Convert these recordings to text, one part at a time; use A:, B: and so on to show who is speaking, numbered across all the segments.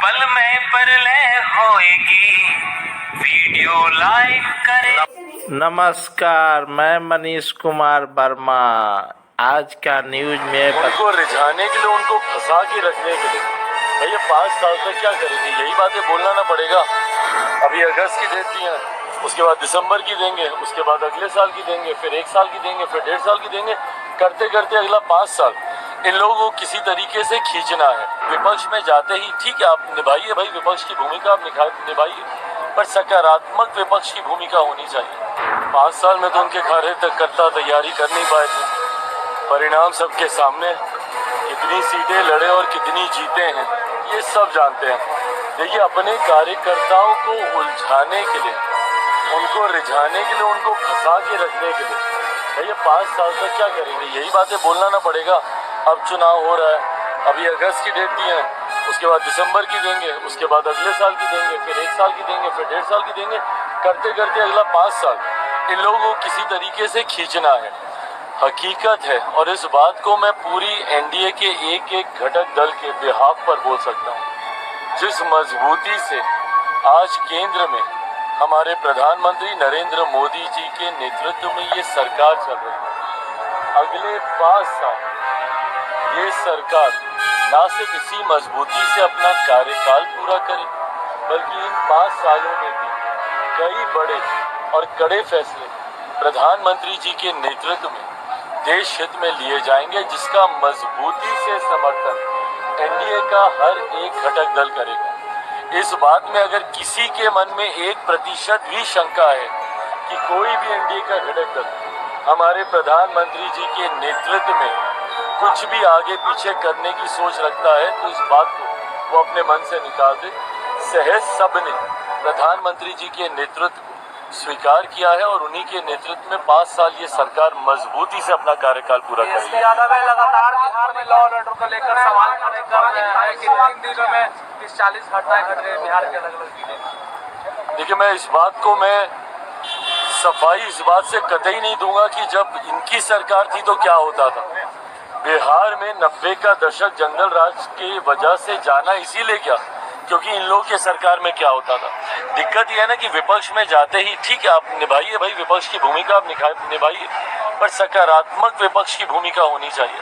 A: पल में परलय होएगी, वीडियो लाइक करें।
B: नमस्कार, मैं मनीष कुमार वर्मा। आज का न्यूज में
C: उनको रिझाने के लिए, उनको फंसा के रखने के लिए भैया 5 साल तक क्या करेंगे, यही बातें बोलना ना पड़ेगा। अभी अगस्त की डेट दी है, उसके बाद दिसंबर की देंगे, उसके बाद अगले साल की देंगे, फिर 1 साल की देंगे, फिर 1.5 साल की देंगे, करते करते अगला 5 साल इन लोगों को किसी तरीके से खींचना है। विपक्ष में जाते ही ठीक है, आप निभाइए भाई, विपक्ष की भूमिका आप निभाइए, पर सकारात्मक विपक्ष की भूमिका होनी चाहिए। 5 साल में तो उनके कार्यकर्ता तैयारी कर नहीं पाए थे। परिणाम सबके सामने, कितनी सीटें लड़े और कितनी जीते हैं ये सब जानते हैं। देखिए, अपने कार्यकर्ताओं को उलझाने के लिए, उनको रिझाने के लिए, उनको फंसा के रखने के लिए भैया 5 साल तक क्या करेंगे, यही बातें बोलना ना पड़ेगा। अब चुनाव हो रहा है, अभी अगस्त की डेट दी है, उसके बाद दिसंबर की देंगे, उसके बाद अगले साल की देंगे, फिर 1 साल की देंगे, फिर 1.5 साल की देंगे, करते करते अगला 5 साल इन लोगों को किसी तरीके से खींचना है। हकीकत है, और इस बात को मैं पूरी एनडीए के एक एक घटक दल के बिहाफ पर बोल सकता हूँ। जिस मजबूती से आज केंद्र में हमारे प्रधानमंत्री नरेंद्र मोदी जी के नेतृत्व में ये सरकार चल रही है, अगले 5 साल ये सरकार ना सिर्फ इसी मजबूती से अपना कार्यकाल पूरा करे, बल्कि इन 5 सालों में भी कई बड़े और कड़े फैसले प्रधानमंत्री जी के नेतृत्व में देश हित में लिए जाएंगे, जिसका मजबूती से समर्थन एनडीए का हर एक घटक दल करेगा। इस बात में अगर किसी के मन में 1% भी शंका है कि कोई भी एनडीए का घटक दल हमारे प्रधानमंत्री जी के नेतृत्व में कुछ भी आगे पीछे करने की सोच रखता है, तो इस बात को वो अपने मन से निकाल दे। सहज सबने प्रधानमंत्री जी के नेतृत्व को स्वीकार किया है और उन्हीं के नेतृत्व में 5 साल ये सरकार मजबूती से अपना कार्यकाल पूरा करेगी।
D: लगातार बिहार में लॉ और ऑर्डर को लेकर सवाल खड़े कर रहे हैं कि 3 दिनों में 30-40 घटनाएं घट रही है बिहार के अलग-अलग जिले।
C: देखिए, मैं इस बात को सफाई इस बात से कतई नहीं दूंगा कि जब इनकी सरकार थी तो क्या होता था। बिहार में 90 का दशक जंगल राज की वजह से जाना इसीलिए क्या, क्योंकि इन लोगों के सरकार में क्या होता था। दिक्कत यह है ना कि विपक्ष में जाते ही ठीक है, आप निभाइए भाई, विपक्ष की भूमिका आप निभाइए, पर सकारात्मक विपक्ष की भूमिका होनी चाहिए।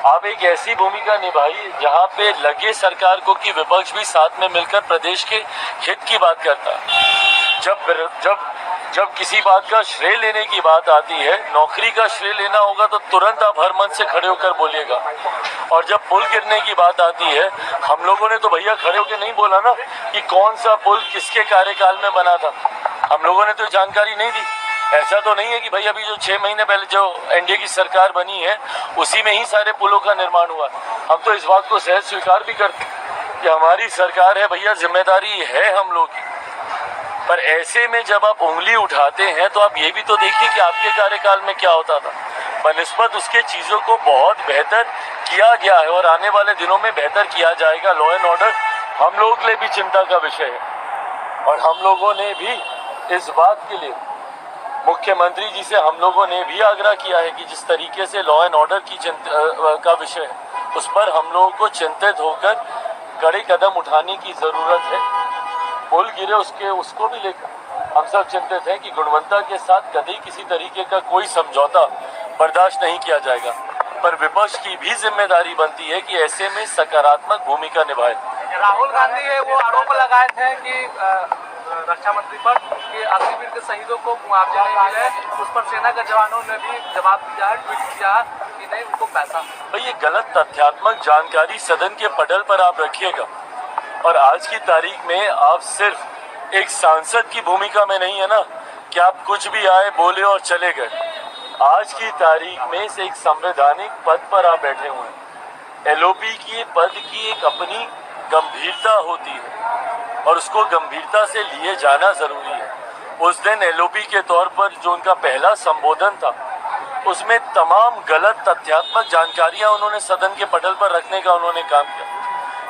C: आप एक ऐसी भूमिका निभाइए जहां पे लगे सरकार को कि विपक्ष भी साथ में मिलकर प्रदेश के हित की बात करता है। जब किसी बात का श्रेय लेने की बात आती है, नौकरी का श्रेय लेना होगा तो तुरंत आप हर मन से खड़े होकर बोलिएगा। और जब पुल गिरने की बात आती है, हम लोगों ने तो भैया खड़े होकर नहीं बोला ना कि कौन सा पुल किसके कार्यकाल में बना था। हम लोगों ने तो जानकारी नहीं दी। ऐसा तो नहीं है कि भाई अभी जो 6 महीने पहले जो एनडीए की सरकार बनी है उसी में ही सारे पुलों का निर्माण हुआ। हम तो इस बात को सहज स्वीकार भी करते कि हमारी सरकार है भैया, जिम्मेदारी है हम लोग की। पर ऐसे में जब आप उंगली उठाते हैं तो आप ये भी तो देखिए कि आपके कार्यकाल में क्या होता था। बनिस्बत उसके चीज़ों को बहुत बेहतर किया गया है और आने वाले दिनों में बेहतर किया जाएगा। लॉ एंड ऑर्डर हम लोगों के लिए भी चिंता का विषय है और हम लोगों ने भी इस बात के लिए मुख्यमंत्री जी से हम लोगों ने भी आग्रह किया है कि जिस तरीके से लॉ एंड ऑर्डर की का विषय है उस पर हम लोगों को चिंतित होकर कड़े कदम उठाने की ज़रूरत है। पुल गिरे उसको भी लेकर हम सब चिंतित हैं कि गुणवत्ता के साथ कभी किसी तरीके का कोई समझौता बर्दाश्त नहीं किया जाएगा। पर विपक्ष की भी जिम्मेदारी बनती है कि ऐसे में सकारात्मक भूमिका निभाए।
D: राहुल गांधी है वो आरोप लगाए थे कि रक्षा मंत्री पर कि अग्निवीर के शहीदों को मुआवजा नहीं मिला है, उस पर सेना के जवानों ने भी जवाब दिया है, ट्वीट किया कि नहीं उनको पैसा।
C: भाई, ये गलत तथ्यात्मक जानकारी सदन के पटल पर आप रखिएगा और आज की तारीख में आप सिर्फ एक सांसद की भूमिका में नहीं है ना कि आप कुछ भी आए बोले और चले गए। आज की तारीख में से एक संवैधानिक पद पर आप बैठे हुए हैं। एलओपी की पद की एक अपनी गंभीरता होती है और उसको गंभीरता से लिए जाना जरूरी है। उस दिन एलओपी के तौर पर जो उनका पहला संबोधन था उसमें तमाम गलत तथ्यात्मक जानकारियां उन्होंने सदन के पटल पर रखने का उन्होंने काम किया।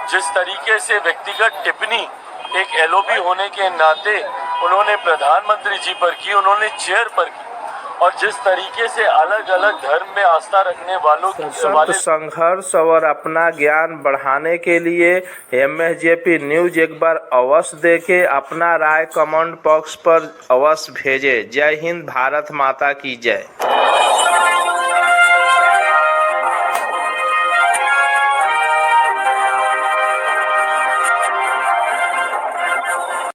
C: जिस तरीके से व्यक्तिगत टिप्पणी एक एलओपी होने के नाते उन्होंने प्रधानमंत्री जी पर की, उन्होंने चेयर पर की, और जिस तरीके से अलग अलग धर्म में आस्था रखने वालों
B: सत्य, संघर्ष और अपना ज्ञान बढ़ाने के लिए MSJP न्यूज एक बार अवश्य देखें। अपना राय कमेंट बॉक्स पर अवश्य भेजें। जय हिंद, भारत माता की जय।